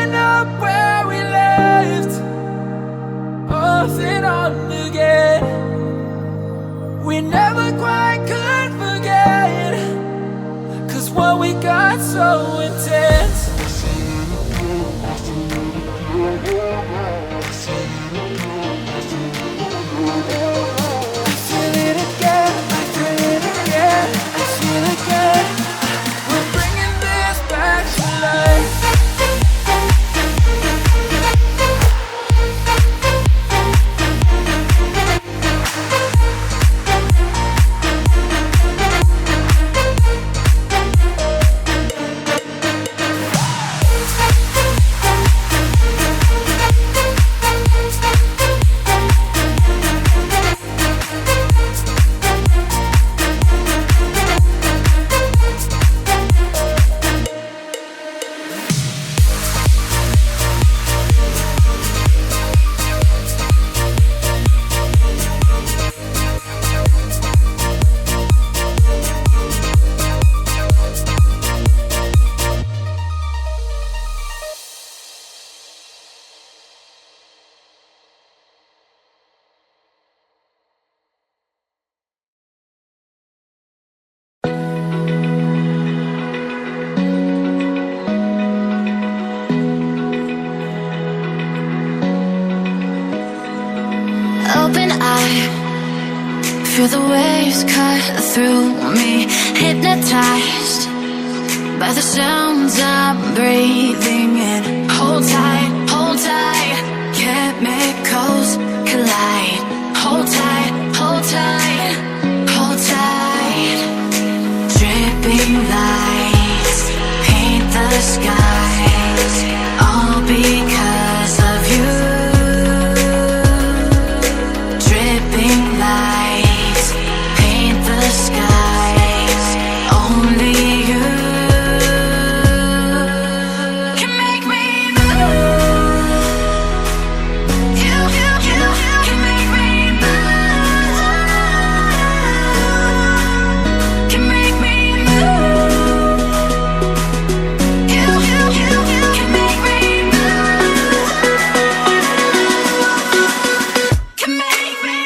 picking up where we left, off and on again. We never quite could forget, 'cause what we got so intense. I feel it again, I feel it again, I feel it again. We're bringing this back to life. Open eye, feel the waves cut through me, hypnotized by the sounds I'm breathing in. Hold tight, chemicals collide. Hold tight, hold tight, hold tight. Dripping lights paint the skies, all because of you. Dripping lights paint the skies, only you can make me move. You can make me move. Can make me move. You can make me move. Can make me.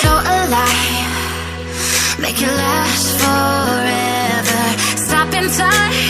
So alive, make it last forever. Stop in time.